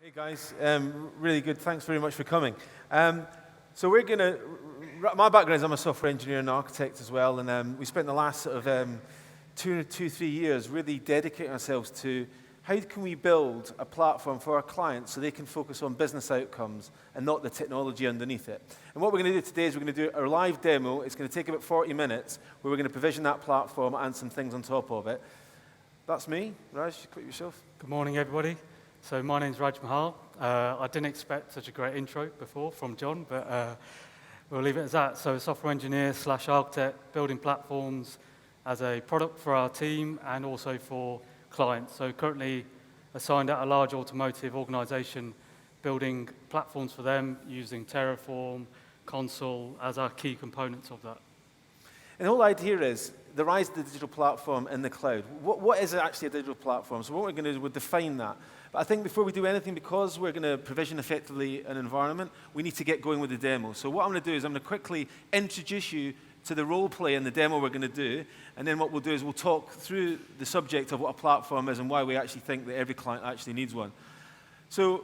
Hey guys, really good. Thanks very much for coming. So my background is I'm a software engineer and architect as well, and we spent the last sort of 3 years really dedicating ourselves to how can we build a platform for our clients so they can focus on business outcomes and not the technology underneath it. And what we're going to do today is we're going to do our live demo. It's going to take about 40 minutes where we're going to provision that platform and some things on top of it. That's me. Raj, you quit yourself. Good morning, everybody. So my name's Raj Mahal. I didn't expect such a great intro before from John, but we'll leave it as that. So a software engineer / architect, building platforms as a product for our team and also for clients. So currently assigned at a large automotive organization, building platforms for them using Terraform, Console as our key components of that. And the whole idea is the rise of the digital platform in the cloud. What is actually a digital platform? So what we're going to do is we'll define that. But I think before we do anything, because we're going to provision effectively an environment, we need to get going with the demo. So what I'm going to do is I'm going to quickly introduce you to the role play in the demo we're going to do, and then what we'll do is we'll talk through the subject of what a platform is and why we actually think that every client actually needs one. So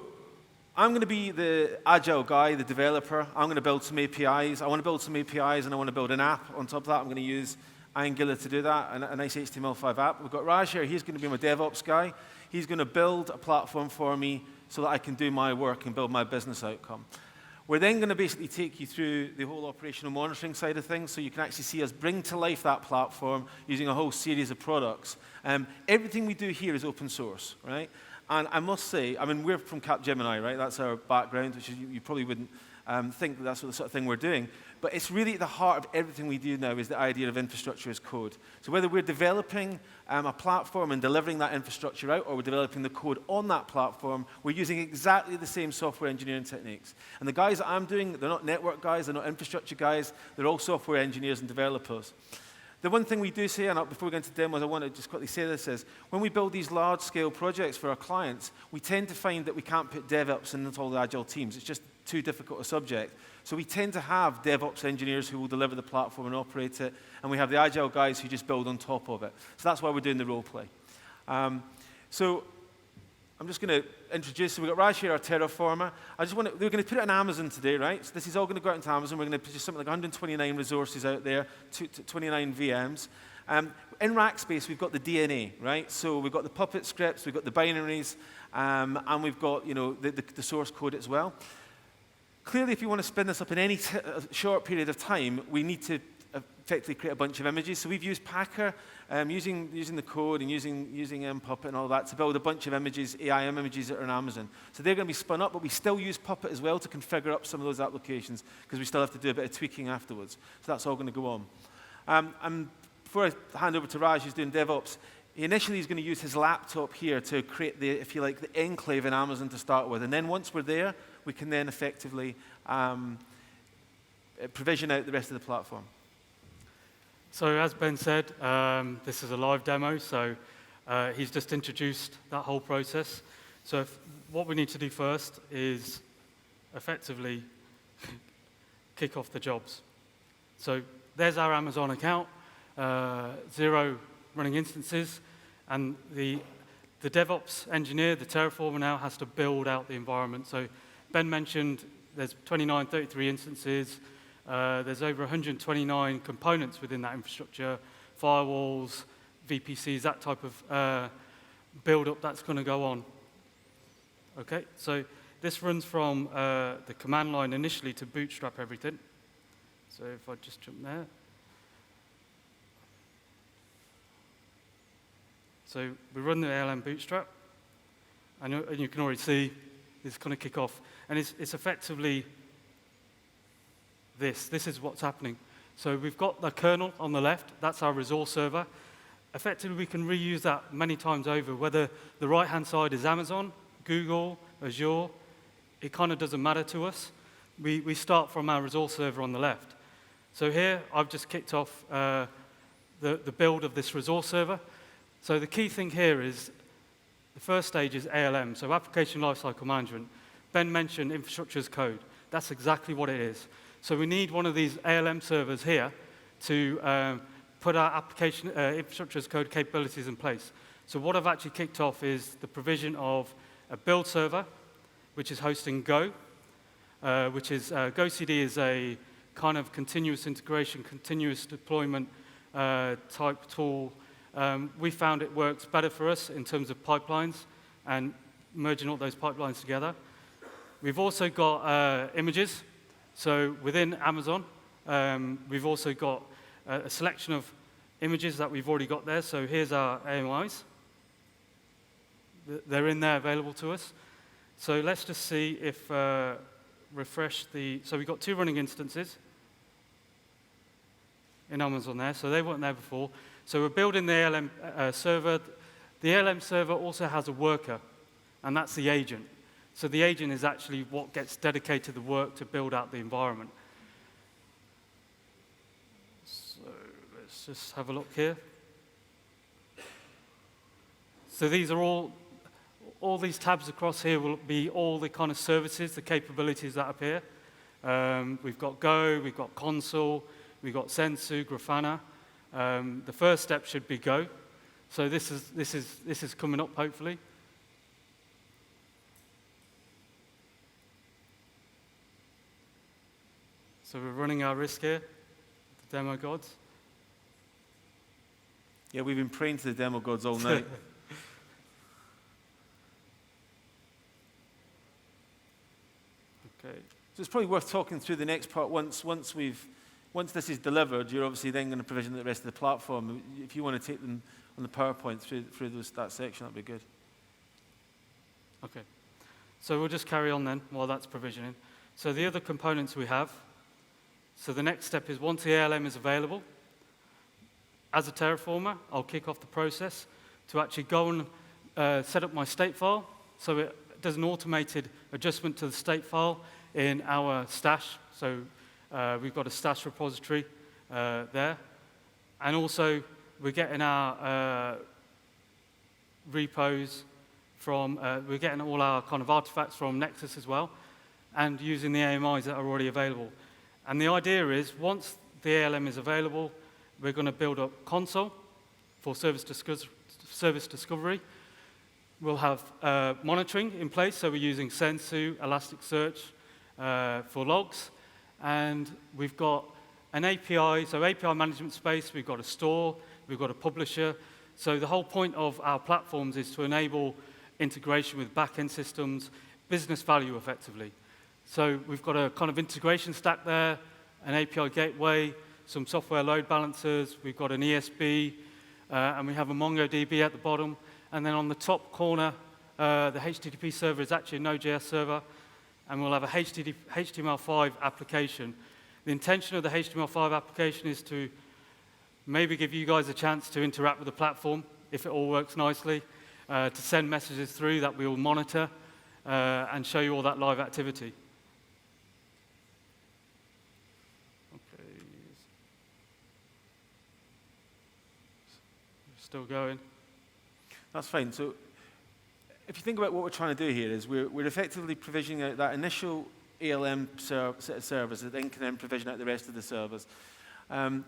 I'm going to be the agile guy, the developer. I'm going to build some APIs. I want to build some APIs, and I want to build an app. On top of that, I'm going to use Angular to do that, a nice HTML5 app. We've got Raj here. He's going to be my DevOps guy. He's going to build a platform for me so that I can do my work and build my business outcome. We're then going to basically take you through the whole operational monitoring side of things so you can actually see us bring to life that platform using a whole series of products. Everything we do here is open source, right? And I must say, I mean, we're from Capgemini, right? That's our background, which is, you probably wouldn't think that that's what the sort of thing we're doing. But it's really at the heart of everything we do now is the idea of infrastructure as code. So whether we're developing a platform and delivering that infrastructure out, or we're developing the code on that platform, we're using exactly the same software engineering techniques. And the guys that I'm doing, they're not network guys, they're not infrastructure guys, they're all software engineers and developers. The one thing we do say, and before we go into demos, I want to just quickly say this, is when we build these large-scale projects for our clients, we tend to find that we can't put DevOps into all the agile teams. It's just too difficult a subject. So we tend to have DevOps engineers who will deliver the platform and operate it, and we have the agile guys who just build on top of it. So that's why we're doing the role play. So I'm just going to introduce, so we've got Raj here, our Terraformer. We're going to put it on Amazon today, right? So this is all going to go out into Amazon. We're going to produce something like 129 resources out there, 29 VMs. In Rackspace, we've got the DNA, right? So we've got the Puppet scripts, we've got the binaries, and we've got the source code as well. Clearly, if you want to spin this up in any short period of time, we need to effectively create a bunch of images. So we've used Packer, using the code and using Puppet and all that to build a bunch of images, AIM images that are on Amazon. So they're going to be spun up, but we still use Puppet as well to configure up some of those applications because we still have to do a bit of tweaking afterwards. So that's all going to go on. And before I hand over to Raj, who's doing DevOps, initially he's going to use his laptop here to create the, if you like, the enclave in Amazon to start with. And then once we're there, we can then effectively provision out the rest of the platform. So as Ben said, this is a live demo, so he's just introduced that whole process. So what we need to do first is effectively kick off the jobs. So there's our Amazon account, 0 running instances, and the DevOps engineer, the Terraformer now has to build out the environment. So Ben mentioned there's 29, 33 instances. There's over 129 components within that infrastructure, firewalls, VPCs, that type of build-up that's going to go on. Okay, so this runs from the command line initially to bootstrap everything. So if I just jump there. So we run the ALM bootstrap, and you can already see it's going to kick off. And it's effectively this is what's happening. So we've got the kernel on the left, that's our resource server. Effectively, we can reuse that many times over, whether the right-hand side is Amazon, Google, Azure, it kind of doesn't matter to us. We start from our resource server on the left. So here, I've just kicked off the build of this resource server. So the key thing here is the first stage is ALM, so Application Lifecycle Management. Ben mentioned infrastructure as code. That's exactly what it is. So we need one of these ALM servers here to put our application infrastructure as code capabilities in place. So what I've actually kicked off is the provision of a build server, which is hosting Go, which is GoCD is a kind of continuous integration, continuous deployment type tool. We found it works better for us in terms of pipelines and merging all those pipelines together. We've also got images. So within Amazon, we've also got a selection of images that we've already got there. So here's our AMIs. They're in there available to us. So let's just see if refresh the, so we've got 2 running instances in Amazon there. So they weren't there before. So we're building the ALM server. The ALM server also has a worker, and that's the agent. So the agent is actually what gets dedicated the work to build out the environment. So let's just have a look here. So these are all these tabs across here will be all the kind of services, the capabilities that appear. We've got Go, we've got Console, we've got Sensu, Grafana. The first step should be Go. So this is coming up hopefully. So we're running our risk here, the demo gods. Yeah, we've been praying to the demo gods all night. Okay. So it's probably worth talking through the next part. Once this is delivered, you're obviously then going to provision the rest of the platform. If you want to take them on the PowerPoint through that section, that'd be good. Okay. So we'll just carry on then while that's provisioning. So the other components we have. So the next step is once the ALM is available, as a Terraformer, I'll kick off the process to actually go and set up my state file. So it does an automated adjustment to the state file in our stash. So we've got a stash repository there. And also, we're getting our repos from, we're getting all our kind of artifacts from Nexus as well, and using the AMIs that are already available. And the idea is, once the ALM is available, we're going to build up console for service discovery. We'll have monitoring in place, so we're using Sensu, Elasticsearch for logs. And we've got an API, so API management space, we've got a store, we've got a publisher. So the whole point of our platforms is to enable integration with back-end systems, business value effectively. So we've got a kind of integration stack there, an API gateway, some software load balancers, we've got an ESB, and we have a MongoDB at the bottom. And then on the top corner, the HTTP server is actually a Node.js server, and we'll have a HTML5 application. The intention of the HTML5 application is to maybe give you guys a chance to interact with the platform, if it all works nicely, to send messages through that we will monitor, and show you all that live activity. Still going. That's fine. So if you think about what we're trying to do here is we're effectively provisioning out that initial ALM set of servers that then can then provision out the rest of the servers. The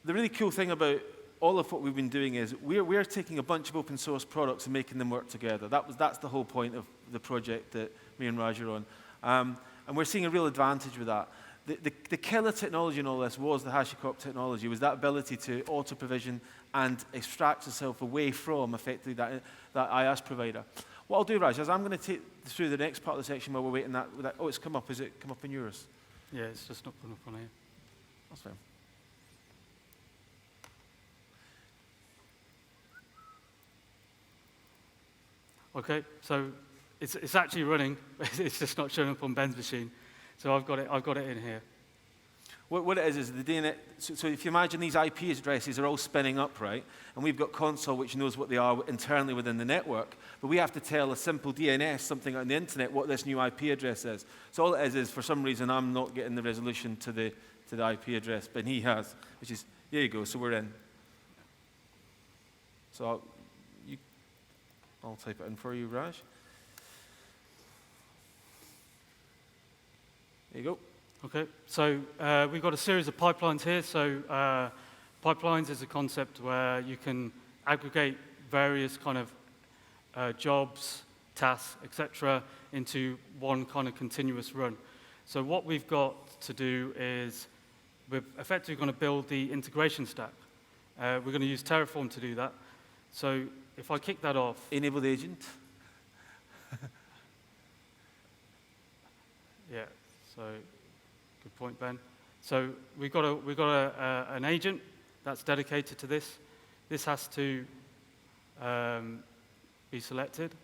really cool thing about all of what we've been doing is we're taking a bunch of open source products and making them work together. That's the whole point of the project that me and Raj are on. And we're seeing a real advantage with that. The killer technology in all this was the HashiCorp technology, was that ability to auto-provision and extract yourself away from, effectively, that IaaS provider. What I'll do, Raj, is I'm going to take through the next part of the section while we're waiting that. Oh, it's come up. Is it come up in yours? Yeah, it's just not coming up on here. That's fine. Okay, so it's actually running. It's just not showing up on Ben's machine. So I've got it in here. What it is the DNS. So if you imagine these IP addresses are all spinning up, right? And we've got console which knows what they are internally within the network, but we have to tell a simple DNS, something on the internet, what this new IP address is. So all it is for some reason I'm not getting the resolution to the IP address, but he has, which is there you go. So we're in. So I'll type it in for you, Raj. There you go. Okay, so we've got a series of pipelines here. So pipelines is a concept where you can aggregate various kind of jobs, tasks, etc., into one kind of continuous run. So what we've got to do is we're effectively going to build the integration stack. We're going to use Terraform to do that. So if I kick that off. Enable the agent. Yeah, so good point, Ben. So we've got an agent that's dedicated to this. This has to be selected.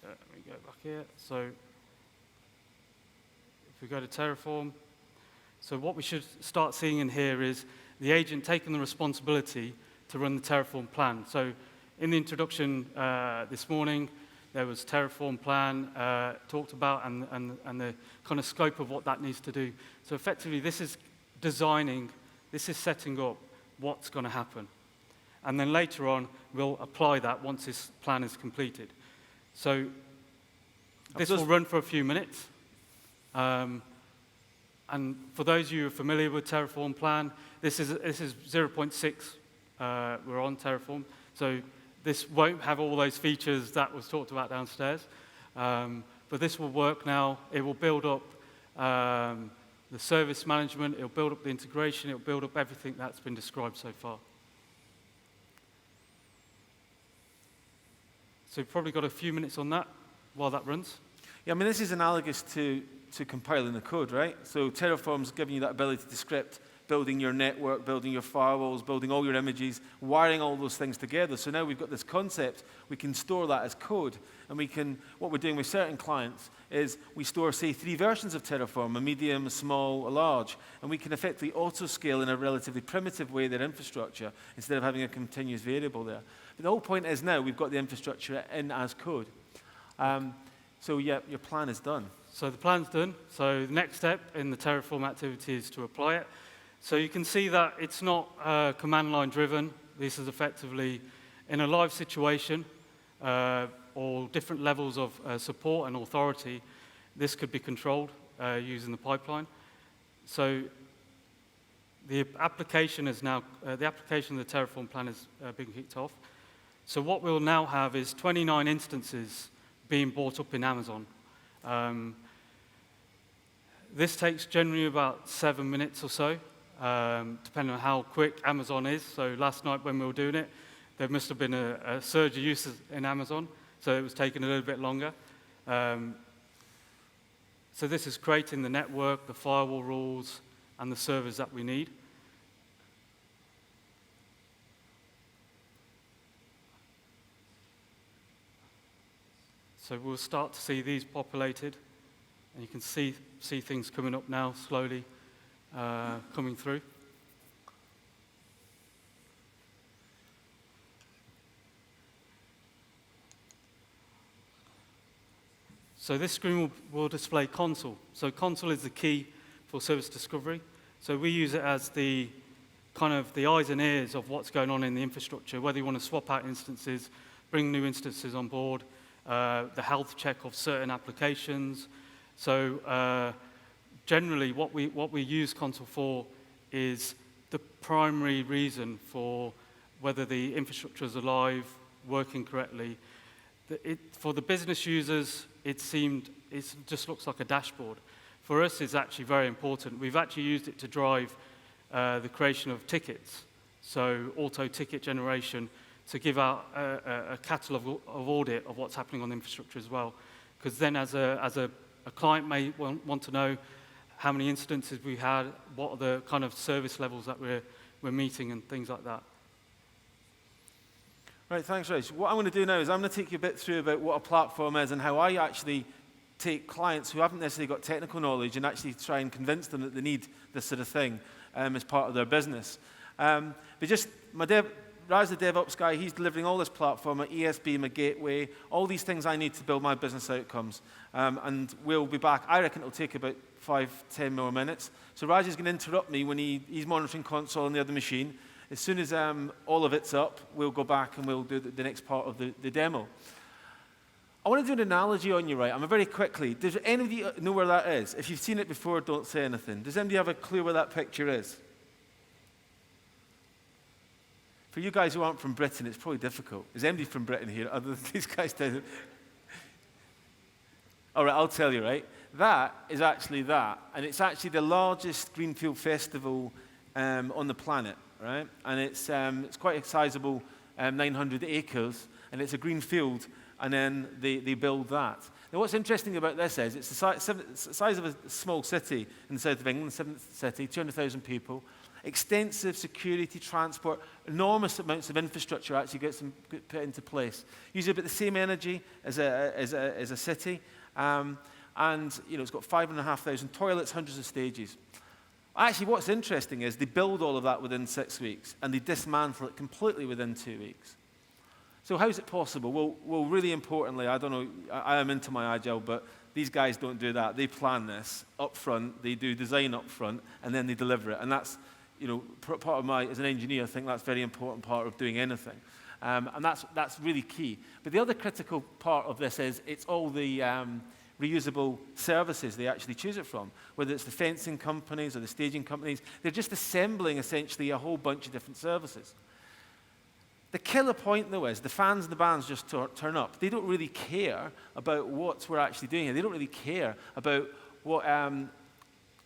Let me go back here. So if we go to Terraform, so what we should start seeing in here is the agent taking the responsibility to run the Terraform plan. So in the introduction this morning, there was Terraform plan talked about and the kind of scope of what that needs to do. So effectively, this is designing, this is setting up what's going to happen. And then later on, we'll apply that once this plan is completed. So this will run for a few minutes. And for those of you who are familiar with Terraform plan, this is 0.6. We're on Terraform. So this won't have all those features that was talked about downstairs. But this will work now. It will build up the service management. It'll build up the integration. It'll build up everything that's been described so far. So we've probably got a few minutes on that while that runs. Yeah, I mean, this is analogous to compiling the code, right? So Terraform's giving you that ability to script, building your network, building your firewalls, building all your images, wiring all those things together. So now we've got this concept, we can store that as code. And we can, what we're doing with certain clients is we store, say, 3 versions of Terraform, a medium, a small, a large. And we can effectively auto-scale in a relatively primitive way their infrastructure instead of having a continuous variable there. But the whole point is now we've got the infrastructure in as code. So yeah, your plan is done. So the plan's done. So the next step in the Terraform activity is to apply it. So you can see that it's not command line driven. This is effectively in a live situation or different levels of support and authority. This could be controlled using the pipeline. So the application is now, the application of the Terraform plan has been kicked off. So what we'll now have is 29 instances being brought up in Amazon. This takes generally about 7 minutes or so, depending on how quick Amazon is. So last night when we were doing it, there must have been a surge of users in Amazon, so it was taking a little bit longer. So this is creating the network, the firewall rules, and the servers that we need. So we'll start to see these populated, and you can see things coming up now slowly coming through. So this screen will display console. So console is the key for service discovery. So we use it as the kind of the eyes and ears of what's going on in the infrastructure, whether you want to swap out instances, bring new instances on board, the health check of certain applications. So generally, what we use console for is the primary reason for whether the infrastructure is alive, working correctly. For the business users, it just looks like a dashboard. For us, it's actually very important. We've actually used it to drive the creation of tickets, so auto ticket generation, to give out a catalogue of audit of what's happening on the infrastructure as well. Because then as a client may want to know how many instances we had, what are the kind of service levels that we're meeting and things like that. Right, thanks, Rich. What I'm going to do now is I'm going to take you a bit through about what a platform is and how I actually take clients who haven't necessarily got technical knowledge and actually try and convince them that they need this sort of thing as part of their business. But just, Raj, the DevOps guy, he's delivering all this platform, my ESB, my gateway, all these things I need to build my business outcomes. And we'll be back. I reckon it'll take about 5-10 more minutes. So Raj is going to interrupt me when he's monitoring console on the other machine. As soon as all of it's up, we'll go back and we'll do the next part of the demo. I want to do an analogy on you, right? I'm very quickly. Does anybody know where that is? If you've seen it before, don't say anything. Does anybody have a clue where that picture is? For you guys who aren't from Britain, it's probably difficult. Is anybody from Britain here other than these guys down? All right, I'll tell you, right? That is actually that. And it's actually the largest greenfield festival on the planet, right? And it's quite a sizable 900 acres, and it's a green field, and then they build that. Now, what's interesting about this is it's the size of a small city in the south of England, the 7th city, 200,000 people. Extensive security, transport, enormous amounts of infrastructure actually gets put into place. Usually about the same energy as a city, and it's got 5,500 toilets, hundreds of stages. Actually, what's interesting is they build all of that within 6 weeks, and they dismantle it completely within 2 weeks. So how is it possible? Well, really importantly, I don't know, I am into my agile, but these guys don't do that. They plan this up front, they do design up front, and then they deliver it. And that's, part of as an engineer, I think that's a very important part of doing anything. And that's really key. But the other critical part of this is it's all the reusable services they actually choose it from, whether it's the fencing companies or the staging companies. They're just assembling, essentially, a whole bunch of different services. The killer point, though, is the fans and the bands just turn up. They don't really care about what we're actually doing here. They don't really care about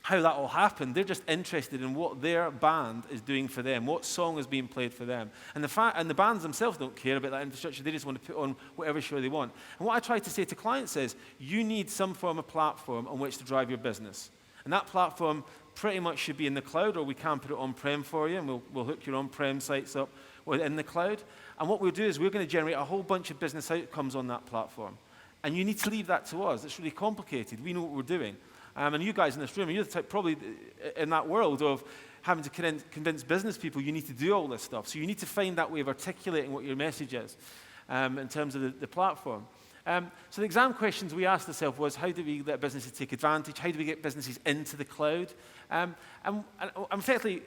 how that all happened. They're just interested in what their band is doing for them, what song is being played for them. And the bands themselves don't care about that infrastructure. They just want to put on whatever show they want. And what I try to say to clients is, you need some form of platform on which to drive your business. And that platform pretty much should be in the cloud, or we can put it on-prem for you, and we'll hook your on-prem sites up in the cloud. And what we'll do is we're going to generate a whole bunch of business outcomes on that platform. And you need to leave that to us. It's really complicated. We know what we're doing. And you guys in this room, you're the type probably in that world of having to convince business people you need to do all this stuff. So you need to find that way of articulating what your message is in terms of the platform. So the exam questions we asked ourselves was, how do we let businesses take advantage? How do we get businesses into the cloud? And effectively,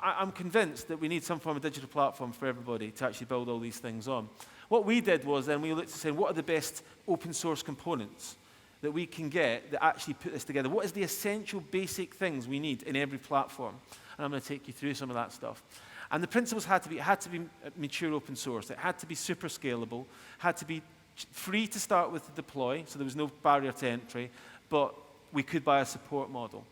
I'm convinced that we need some form of digital platform for everybody to actually build all these things on. What we did was then we looked at saying, what are the best open source components that we can get that actually put this together? What is the essential basic things we need in every platform? And I'm going to take you through some of that stuff. And the principles had to be mature open source. It had to be super scalable, had to be free to start with to deploy, so there was no barrier to entry, but we could buy a support model.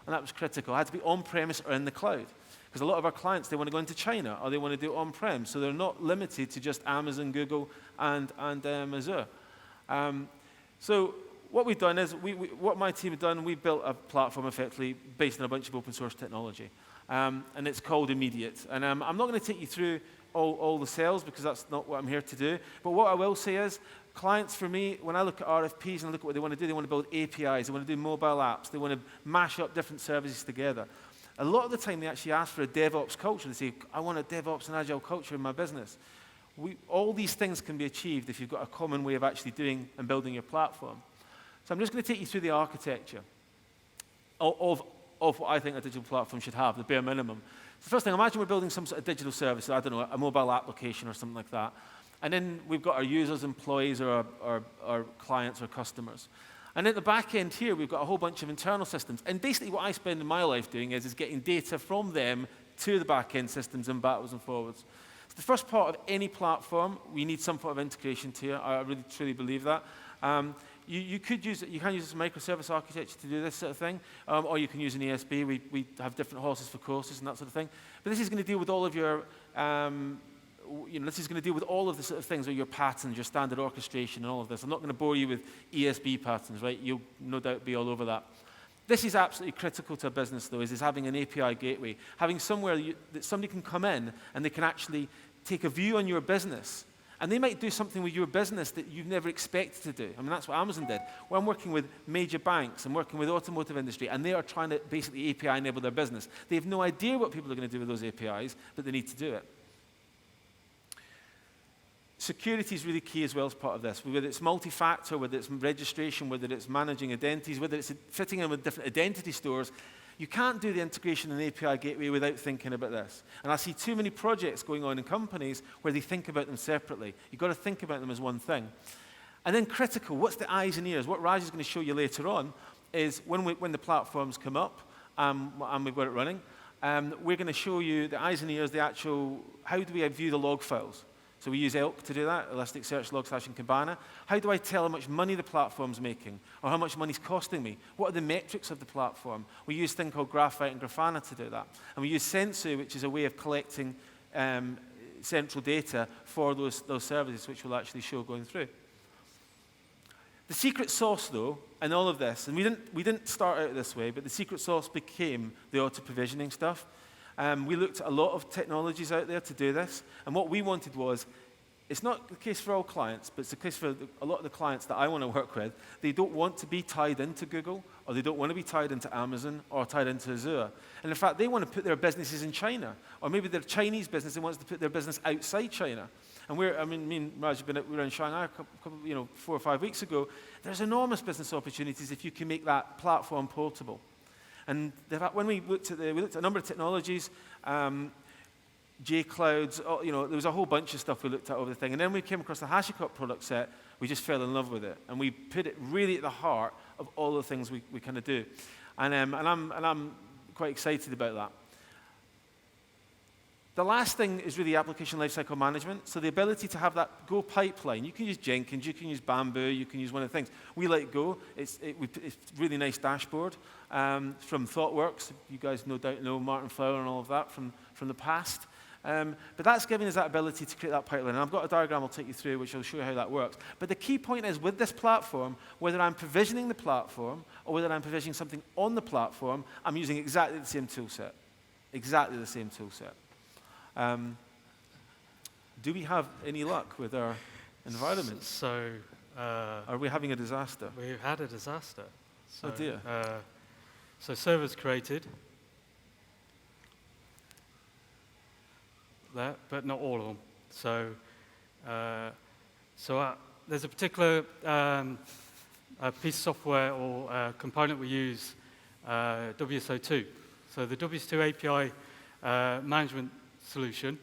And that was critical. It had to be on-premise or in the cloud. Because a lot of our clients, they want to go into China or they want to do it on-prem, so they're not limited to just Amazon, Google, and Azure. So what we've done is, what my team have done, we built a platform effectively based on a bunch of open source technology. And it's called Immediate. And I'm not going to take you through all the sales because that's not what I'm here to do. But what I will say is, clients for me, when I look at RFPs and I look at what they want to do, they want to build APIs, they want to do mobile apps, they want to mash up different services together. A lot of the time they actually ask for a DevOps culture. They say, I want a DevOps and Agile culture in my business. All these things can be achieved if you've got a common way of actually doing and building your platform. So I'm just going to take you through the architecture of what I think a digital platform should have, the bare minimum. The first thing, imagine we're building some sort of digital service, I don't know, a mobile application or something like that. And then we've got our users, employees, or our clients or customers. And at the back end here, we've got a whole bunch of internal systems. And basically what I spend in my life doing is getting data from them to the back end systems and backwards and forwards. So the first part of any platform, we need some sort of integration to it. I really, truly believe that. You can use a microservice architecture to do this sort of thing, or you can use an ESB. We have different horses for courses and that sort of thing. But this is going to deal with all of your, this is going to deal with all of the sort of things, or your patterns, your standard orchestration, and all of this. I'm not going to bore you with ESB patterns, right? You'll no doubt be all over that. This is absolutely critical to a business, though, is having an API gateway, having somewhere that somebody can come in and they can actually take a view on your business. And they might do something with your business that you've never expected to do. I mean, that's what Amazon did. Well, I'm working with major banks. I'm working with the automotive industry, and they are trying to basically API enable their business. They have no idea what people are going to do with those APIs, but they need to do it. Security is really key as well as part of this. Whether it's multi-factor, whether it's registration, whether it's managing identities, whether it's fitting in with different identity stores, you can't do the integration and API gateway without thinking about this. And I see too many projects going on in companies where they think about them separately. You've got to think about them as one thing. And then critical, what's the eyes and ears? What Raj is going to show you later on is when the platforms come up and we've got it running, we're going to show you the eyes and ears, the actual, how do we view the log files? So we use ELK to do that, Elasticsearch Log Slash and Kibana. How do I tell how much money the platform's making, or how much money's costing me? What are the metrics of the platform? We use a thing called Graphite and Grafana to do that. And we use Sensu, which is a way of collecting central data for those services, which we'll actually show going through. The secret sauce, though, in all of this, and we didn't start out this way, but the secret sauce became the auto-provisioning stuff. We looked at a lot of technologies out there to do this, and what we wanted was, it's not the case for all clients, but it's the case for a lot of the clients that I want to work with. They don't want to be tied into Google, or they don't want to be tied into Amazon, or tied into Azure. And in fact, they want to put their businesses in China, or maybe their Chinese business, they want to put their business outside China. And me and Raj, we were in Shanghai 4 or 5 weeks ago. There's enormous business opportunities if you can make that platform portable. And when we looked at a number of technologies, JClouds, there was a whole bunch of stuff we looked at over the thing. And then we came across the HashiCorp product set. We just fell in love with it. And we put it really at the heart of all the things we kind of do. And I'm quite excited about that. The last thing is really Application Lifecycle Management. So the ability to have that Go pipeline. You can use Jenkins, you can use Bamboo, you can use one of the things. We like Go. It's a really nice dashboard from ThoughtWorks. You guys no doubt know Martin Fowler and all of that from the past. But that's giving us that ability to create that pipeline. And I've got a diagram I'll take you through, which will show you how that works. But the key point is, with this platform, whether I'm provisioning the platform or whether I'm provisioning something on the platform, I'm using exactly the same tool set. Exactly the same tool set. Do we have any luck with our environment? So, are we having a disaster? We've had a disaster. So, oh dear. So servers created, there, but not all of them. So, there's a particular piece of software or component we use, WSO2. So the WSO2 API management solution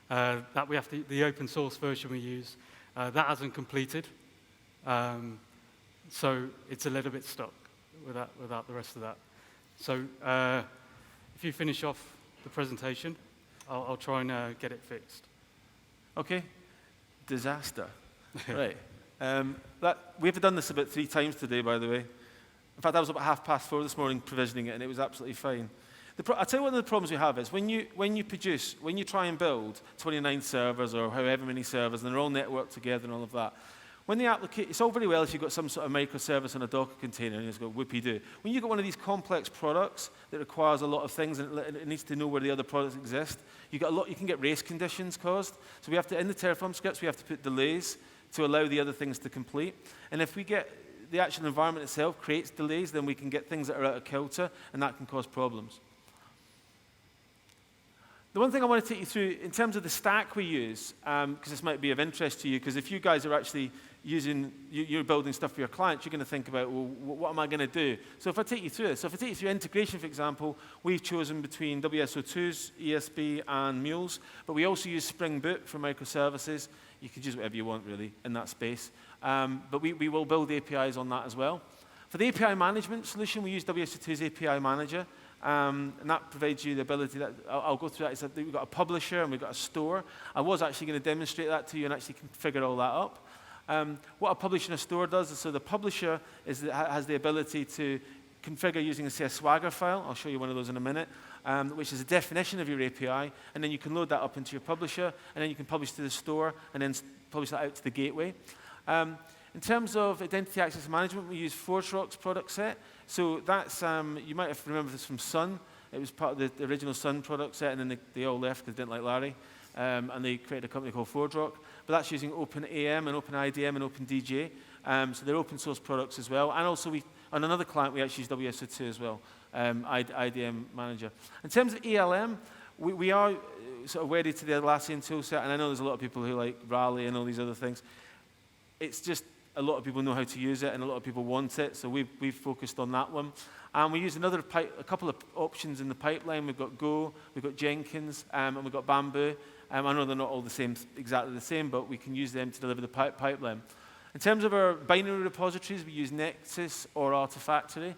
that we have the open source version we use, that hasn't completed. So it's a little bit stuck without the rest of that. So if you finish off the presentation, I'll try and get it fixed. Okay. Disaster. Right. We've done this about 3 times today, by the way. In fact, I was about 4:30 this morning provisioning it, and it was absolutely fine. I'll tell you one of the problems we have is when you try and build 29 servers or however many servers, and they're all networked together and all of that, when the application, it's all very well if you've got some sort of microservice on a Docker container and it's got whoopie-doo. When you've got one of these complex products that requires a lot of things and it needs to know where the other products exist, you can get race conditions caused. So we have to, in the Terraform scripts, we have to put delays to allow the other things to complete. And if we get the actual environment itself creates delays, then we can get things that are out of kilter, and that can cause problems. The one thing I want to take you through, in terms of the stack we use, because this might be of interest to you, because if you guys are actually you're building stuff for your clients, you're going to think about, well, what am I going to do? So if I take you through this, so if I take you through integration, for example, we've chosen between WSO2's, ESB, and Mules, but we also use Spring Boot for microservices. You can use whatever you want, really, in that space. But we will build APIs on that as well. For the API management solution, we use WSO2's API Manager. And that provides you the ability that, I'll go through that. We've got a publisher and we've got a store. I was actually going to demonstrate that to you and actually configure all that up. What a publisher and a store does is, so the publisher has the ability to configure using, say, a Swagger file. I'll show you one of those in a minute, which is a definition of your API. And then you can load that up into your publisher, and then you can publish to the store, and then publish that out to the gateway. In terms of identity access management, we use ForgeRock's product set. So that's, you might have remembered this from Sun. It was part of the original Sun product set, and then they all left because they didn't like Larry. And they created a company called ForgeRock. But that's using OpenAM and OpenIDM and OpenDJ. So they're open source products as well. And also, on another client, we actually use WSO2 as well, IDM Manager. In terms of ELM, we are sort of wedded to the Atlassian tool set, and I know there's a lot of people who like Rally and all these other things. It's just a lot of people know how to use it, and a lot of people want it, so we've focused on that one. And we use a couple of options in the pipeline. We've got Go, we've got Jenkins, and we've got Bamboo. I know they're not all exactly the same, but we can use them to deliver the pipeline. In terms of our binary repositories, we use Nexus or Artifactory.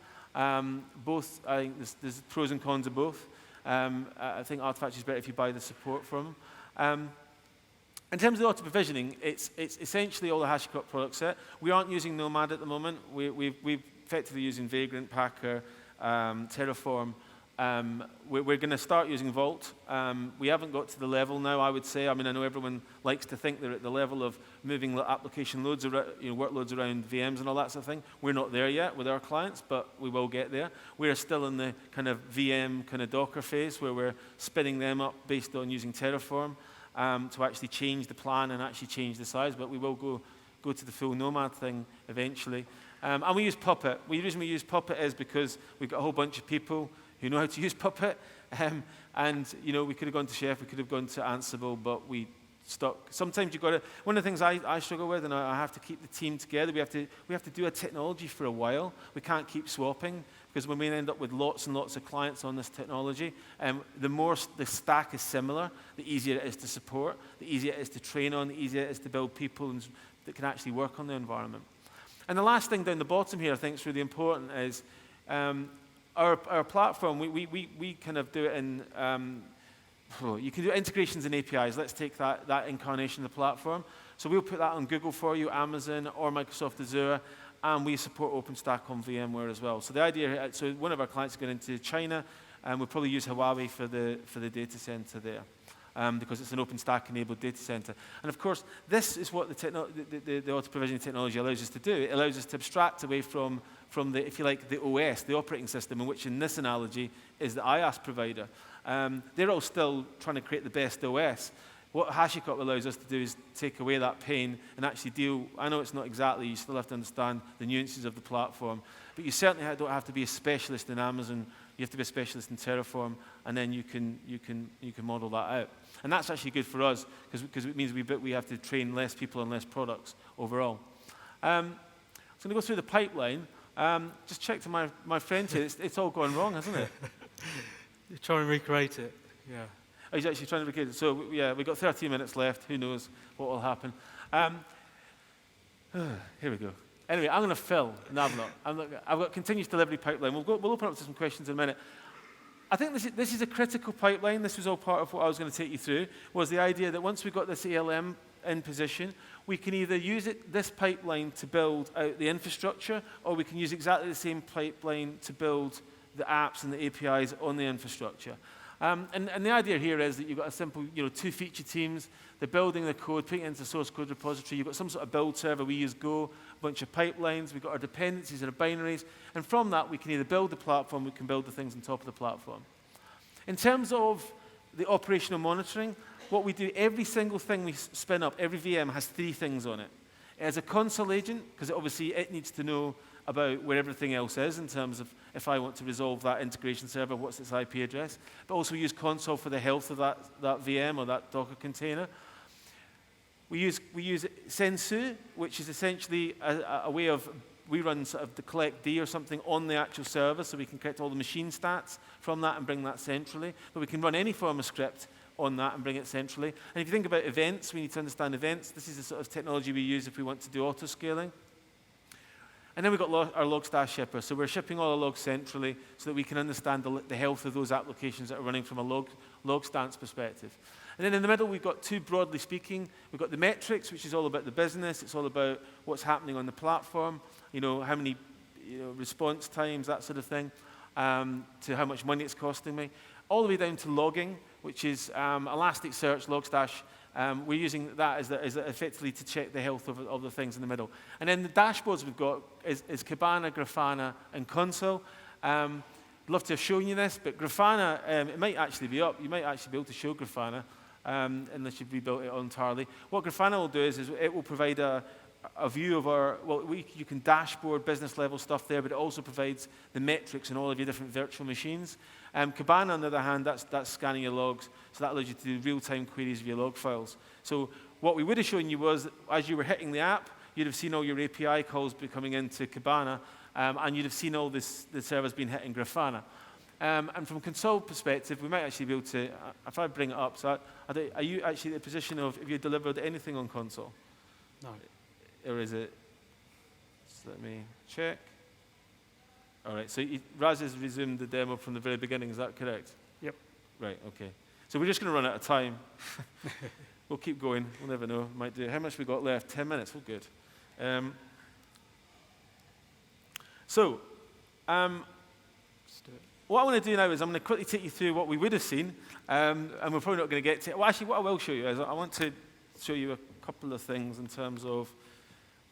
Both, I think there's pros and cons of both. I think Artifactory is better if you buy the support from them. In terms of the auto-provisioning, it's essentially all the HashiCorp product set. We aren't using Nomad at the moment. We're effectively using Vagrant, Packer, Terraform. We're going to start using Vault. We haven't got to the level now, I would say. I mean, I know everyone likes to think they're at the level of moving application loads, workloads around VMs and all that sort of thing. We're not there yet with our clients, but we will get there. We're still in the kind of VM, kind of Docker phase, where we're spinning them up based on using Terraform to actually change the plan and actually change the size. But we will go to the full Nomad thing eventually. And we use Puppet. The reason we use Puppet is because we've got a whole bunch of people who know how to use Puppet. And, we could have gone to Chef, we could have gone to Ansible, but we stuck. Sometimes you've got to, one of the things I struggle with, and I have to keep the team together, we have to do a technology for a while. We can't keep swapping, because when we end up with lots and lots of clients on this technology, the more the stack is similar, the easier it is to support, the easier it is to train on, the easier it is to build people that can actually work on the environment. And the last thing down the bottom here I think is really important is our platform, we kind of do it in, you can do integrations and APIs. Let's take that incarnation of the platform. So we'll put that on Google for you, Amazon, or Microsoft Azure, and we support OpenStack on VMware as well. So the idea, so one of our clients is going into China, and we'll probably use Huawei for the data center there. Because it's an OpenStack-enabled data center. And of course, this is what the auto-provisioning technology allows us to do. It allows us to abstract away from the, if you like, the OS, the operating system, in which in this analogy is the IaaS provider. They're all still trying to create the best OS. What HashiCorp allows us to do is take away that pain and actually deal, I know it's not exactly, you still have to understand the nuances of the platform, but you certainly don't have to be a specialist in Amazon. You have to be a specialist in Terraform, and then you can model that out. And that's actually good for us, because it means we have to train less people and less products overall. So I'm going to go through the pipeline. Just check to my friend here. It's all gone wrong, hasn't it? You're trying to recreate it, yeah. Oh, he's actually trying to recreate it. So, yeah, we've got 30 minutes left. Who knows what will happen. Here we go. Anyway, I'm going to fill. No, I'm not. I've got continuous delivery pipeline. We'll open up to some questions in a minute. I think this is a critical pipeline. This was all part of what I was going to take you through, was the idea that once we've got this ALM in position, we can either use this pipeline to build out the infrastructure, or we can use exactly the same pipeline to build the apps and the APIs on the infrastructure. And the idea here is that you've got a simple, two feature teams. They're building the code, putting it into the source code repository. You've got some sort of build server. We use Go, a bunch of pipelines. We've got our dependencies and our binaries. And from that, we can either build the platform, we can build the things on top of the platform. In terms of the operational monitoring, what we do, every single thing we spin up, every VM has 3 things on it. It has a console agent, because obviously it needs to know about where everything else is in terms of if I want to resolve that integration server, what's its IP address. But also use console for the health of that VM or that Docker container. We use Sensu, which is essentially a way of, we run sort of the collect D or something on the actual server, so we can collect all the machine stats from that and bring that centrally. But we can run any form of script on that and bring it centrally. And if you think about events, we need to understand events. This is the sort of technology we use if we want to do auto-scaling. And then we've got our Logstash shipper. So we're shipping all our logs centrally so that we can understand the health of those applications that are running from a log stance perspective. And then in the middle, we've got 2, broadly speaking. We've got the metrics, which is all about the business. It's all about what's happening on the platform, how many response times, that sort of thing, to how much money it's costing me. All the way down to logging, which is Elasticsearch, Logstash. We're using that as effectively to check the health of the things in the middle. And then the dashboards we've got is Kibana, Grafana, and Console. I'd love to have shown you this, but Grafana, it might actually be up. You might actually be able to show Grafana, unless you've rebuilt it entirely. What Grafana will do is it will provide a view of you can dashboard business level stuff there, but it also provides the metrics in all of your different virtual machines. Kibana, on the other hand, that's scanning your logs, so that allows you to do real-time queries of your log files. So what we would have shown you was, as you were hitting the app, you'd have seen all your API calls coming into Kibana, and you'd have seen all the servers being hit in Grafana. And from a console perspective, we might actually be able to, if I bring it up, so are you actually in a position of, have you delivered anything on console? No. Or is it, just let me check. All right, so Raz has resumed the demo from the very beginning, is that correct? Yep. Right, okay. So we're just going to run out of time. We'll keep going. We'll never know. Might do. How much we got left? 10 minutes. Well, good. What I want to do now is I'm going to quickly take you through what we would have seen, and we're probably not going to get to it. Well, actually, what I will show you is I want to show you a couple of things in terms of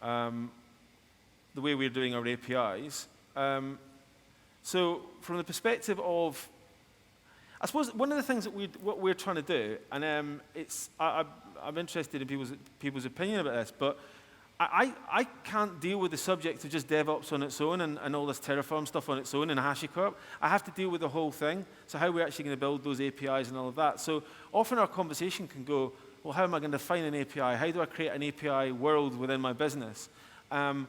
the way we're doing our APIs. So from the perspective of, I suppose one of the things that what we're trying to do, and I'm interested in people's opinion about this, but I can't deal with the subject of just DevOps on its own and all this Terraform stuff on its own in HashiCorp. I have to deal with the whole thing, so how we're actually going to build those APIs and all of that. So often our conversation can go, well, how am I going to define an API? How do I create an API world within my business? And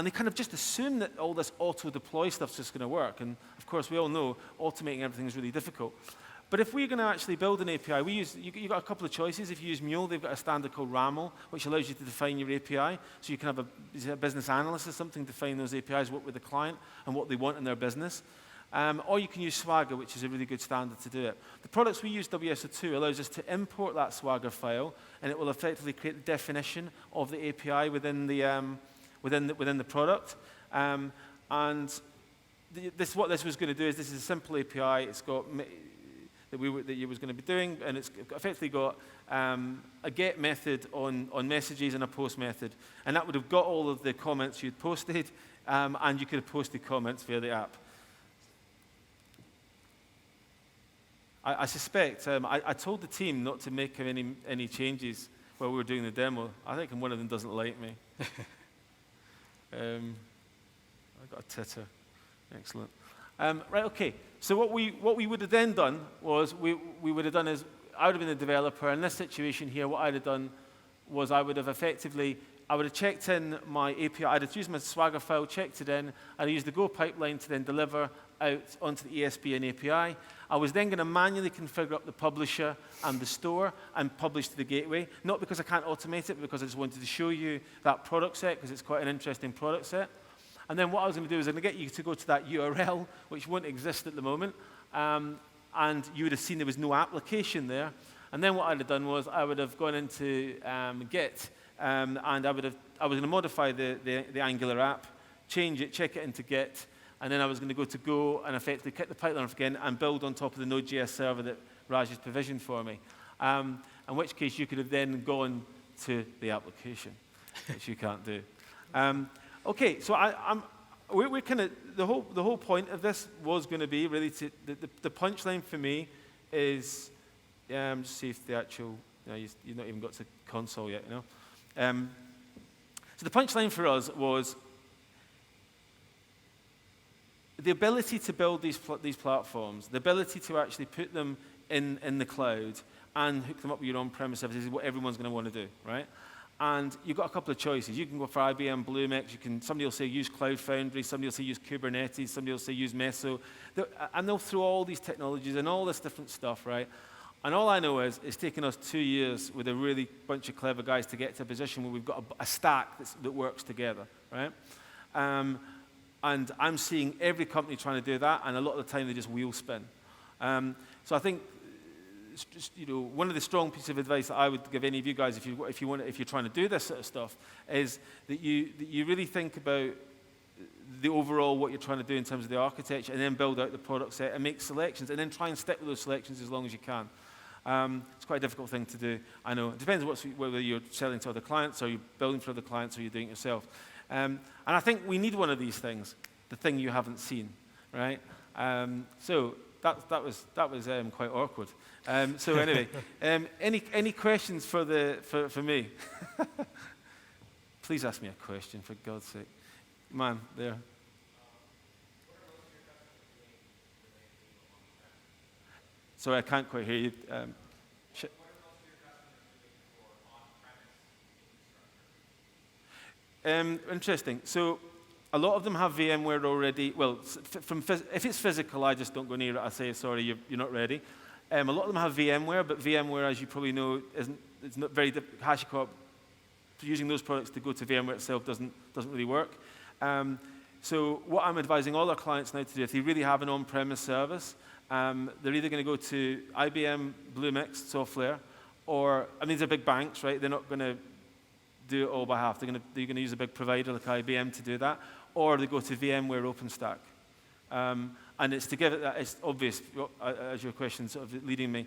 they kind of just assume that all this auto-deploy stuff's just going to work. And of course, we all know automating everything is really difficult. But if we're going to actually build an API, you've got a couple of choices. If you use Mule, they've got a standard called RAML, which allows you to define your API. So you can have a business analyst or something define those APIs, work with the client and what they want in their business. Or you can use Swagger, which is a really good standard to do it. The products we use, WSO2, allows us to import that Swagger file, and it will effectively create the definition of the API within the product. What this was going to do is this is a simple API. It's got that you was going to be doing, and it's effectively got a get method on messages and a post method, and that would have got all of the comments you'd posted, and you could have posted comments via the app. I suspect I told the team not to make any changes while we were doing the demo. I think one of them doesn't like me. I got a titter. Excellent. Right, okay. So what we would have then done was we would have done is I would have been the developer. In this situation here, what I'd have done was I would have checked in my API. I'd have used my Swagger file, checked it in, and used the Go pipeline to then deliver out onto the ESB and API. I was then going to manually configure up the publisher and the store and publish to the gateway, not because I can't automate it, but because I just wanted to show you that product set, because it's quite an interesting product set. And then what I was going to do is I'm going to get you to go to that URL, which won't exist at the moment, and you would have seen there was no application there. And then what I'd have done was I would have gone into Git, and I was going to modify the Angular app, change it, check it into Git, and then I was going to go to Go and effectively kick the pipeline off again and build on top of the Node.js server that Raj has provisioned for me. In which case you could have then gone to the application, which you can't do. Okay, so we're kind of the whole point of this was going to be really the punchline for me is just see if the actual you've not even got to console yet, you know. So the punchline for us was the ability to build these platforms, the ability to actually put them in the cloud and hook them up with your on-premise services is what everyone's going to want to do, right? And you've got a couple of choices. You can go for IBM Bluemix. Somebody will say use Cloud Foundry. Somebody will say use Kubernetes. Somebody will say use Meso. And they'll throw all these technologies and all this different stuff, right? And all I know is it's taken us 2 years with a really bunch of clever guys to get to a position where we've got a stack that works together, right? And I'm seeing every company trying to do that, and a lot of the time they just wheel spin. So I think one of the strong pieces of advice that I would give any of you guys, if you're trying to do this sort of stuff, is that you really think about the overall what you're trying to do in terms of the architecture, and then build out the product set and make selections, and then try and stick with those selections as long as you can. It's quite a difficult thing to do. I know it depends whether you're selling to other clients, or you're building for other clients, or you're doing it yourself. And I think we need one of these things, the thing you haven't seen, right? So that was quite awkward. So anyway, any questions for me? Please ask me a question, for God's sake. Man, there. Sorry, I can't quite hear you. Interesting. So a lot of them have VMware already. Well, if it's physical, I just don't go near it. I say, sorry, you're not ready. A lot of them have VMware, but VMware, as you probably know, it's not very HashiCorp. Using those products to go to VMware itself doesn't really work. So what I'm advising all our clients now to do, if they really have an on-premise service, they're either going to go to IBM Bluemix software, or, I mean, these are big banks, right? They're not going to do it all by half. They're going to use a big provider like IBM to do that, or they go to VMware OpenStack. And it's to give it that, it's obvious, as your question sort of leading me,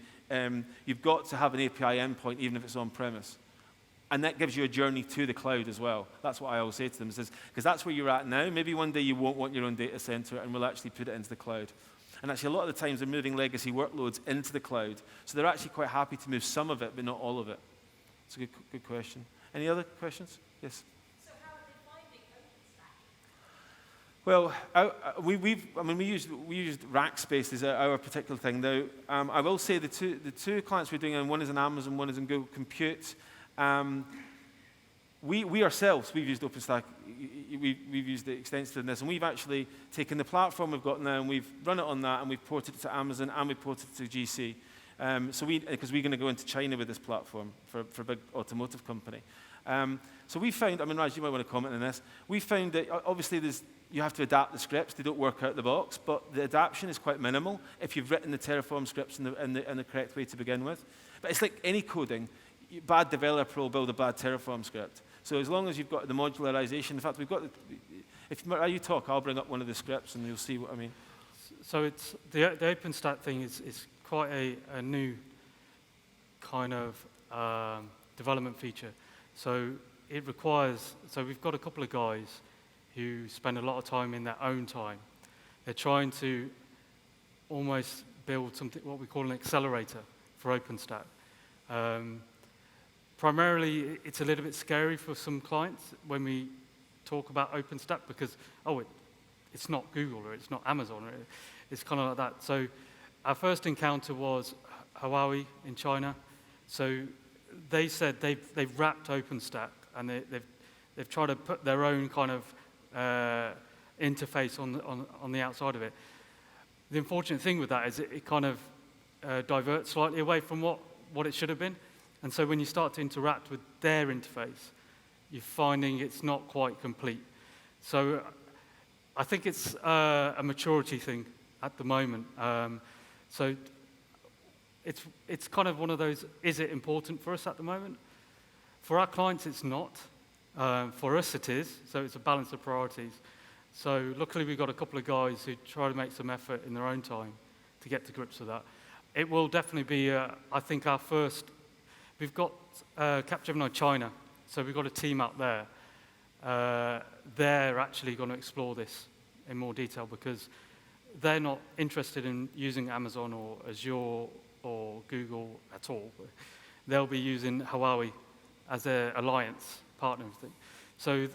you've got to have an API endpoint even if it's on-premise. And that gives you a journey to the cloud as well. That's what I always say to them, because that's where you're at now. Maybe one day you won't want your own data center and we'll actually put it into the cloud. And actually a lot of the times they're moving legacy workloads into the cloud. So they're actually quite happy to move some of it, but not all of it. It's a good question. Any other questions? Yes? So how are they finding OpenStack? Well, we used Rackspace as our particular thing. Now, I will say the two clients we're doing, and one is in Amazon, one is in Google Compute. We ourselves, we've used OpenStack, we've used it extensively in this, and we've actually taken the platform we've got now and we've run it on that, and we've ported it to Amazon and we've ported it to GC. Because we're going to go into China with this platform for a big automotive company. So we found, I mean, Raj, you might want to comment on this. We found that obviously you have to adapt the scripts. They don't work out of the box, but the adaptation is quite minimal if you've written the Terraform scripts in the correct way to begin with. But it's like any coding. Bad developer will build a bad Terraform script. So as long as you've got the modularization, in fact, we've got, if you talk, I'll bring up one of the scripts and you'll see what I mean. So it's the OpenStack thing is quite a new kind of development feature. So it requires, so we've got a couple of guys who spend a lot of time in their own time. They're trying to almost build something, what we call an accelerator for OpenStack. Primarily, it's a little bit scary for some clients when we talk about OpenStack because, it's not Google or it's not Amazon. It's kind of like that. So our first encounter was Huawei in China. So they said they've wrapped OpenStack and they've tried to put their own kind of interface on the outside of it. The unfortunate thing with that is it kind of diverts slightly away from what it should have been. And so when you start to interact with their interface, you're finding it's not quite complete. So I think it's a maturity thing at the moment. So it's kind of one of those, is it important for us at the moment? For our clients, it's not. For us, it is. So it's a balance of priorities. So luckily, we've got a couple of guys who try to make some effort in their own time to get to grips with that. It will definitely be, I think, our first. We've got Capgemini China, so we've got a team out there. They're actually going to explore this in more detail because they're not interested in using Amazon or Azure or Google at all. They'll be using Huawei as their alliance partner thing. So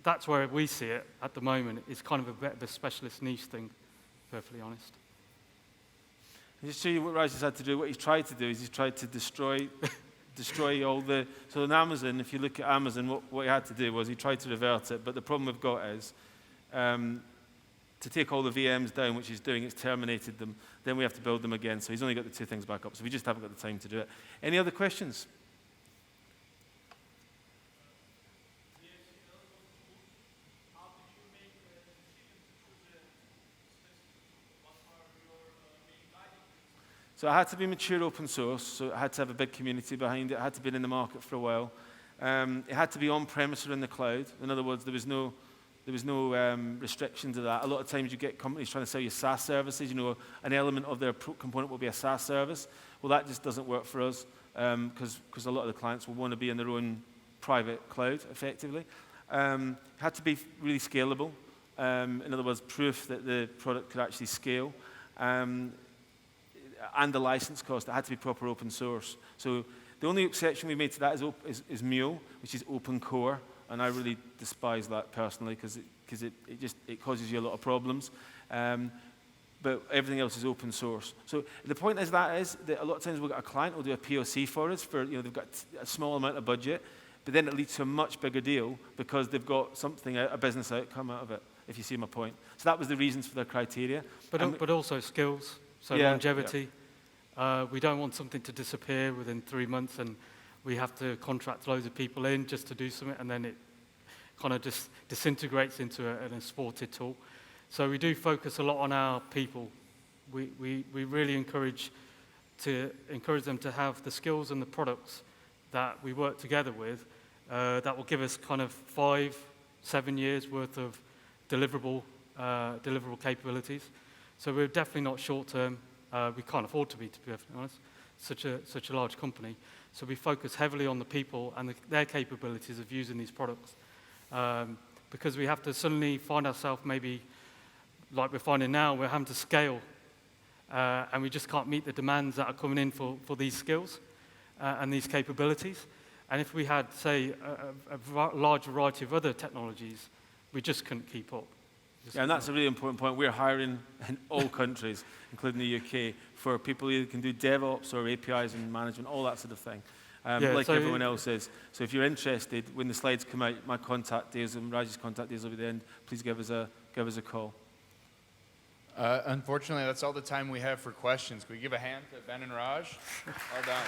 that's where we see it at the moment. It's kind of a bit of a specialist niche thing, perfectly honest. Just show you what Raj has had to do. What he's tried to do is he's tried to destroy all the. So in Amazon, if you look at Amazon, what he had to do was he tried to revert it. But the problem we've got is to take all the VMs down, which he's doing, it's terminated them. Then we have to build them again. So he's only got the two things back up. So we just haven't got the time to do it. Any other questions? So it had to be mature open source, so it had to have a big community behind it. It had to be in the market for a while. It had to be on-premise or in the cloud. In other words, there was no restriction to that. A lot of times you get companies trying to sell you SaaS services. An element of their component will be a SaaS service. Well, that just doesn't work for us because a lot of the clients will want to be in their own private cloud, effectively. It had to be really scalable. In other words, proof that the product could actually scale. And the license cost, it had to be proper open source. So the only exception we made to that is Mule, which is open core, and I really despise that personally because it causes you a lot of problems. But everything else is open source. So the point is that a lot of times we've got a client will do a POC for us for they've got a small amount of budget, but then it leads to a much bigger deal because they've got something, a business outcome out of it. If you see my point. So that was the reasons for their criteria. But also skills. So longevity. Yeah. We don't want something to disappear within 3 months and we have to contract loads of people in just to do something and then it kind of just disintegrates into an exported tool. So we do focus a lot on our people we really encourage them to have the skills and the products that we work together with that will give us kind of 5-7 years worth of deliverable capabilities. So we're definitely not short term. We can't afford to be perfectly honest. Such a large company. So we focus heavily on the people and their capabilities of using these products. Because we have to suddenly find ourselves maybe, like we're finding now, we're having to scale. And we just can't meet the demands that are coming in for these skills and these capabilities. And if we had, say, a large variety of other technologies, we just couldn't keep up. Yeah, and that's a really important point. We're hiring in all countries, including the UK, for people who can do DevOps or APIs and management, all that sort of thing, like so everyone else is. So if you're interested, when the slides come out, my contact details and Raj's contact details will be at the end. Please give us a call. Unfortunately, that's all the time we have for questions. Can we give a hand to Ben and Raj? Well done.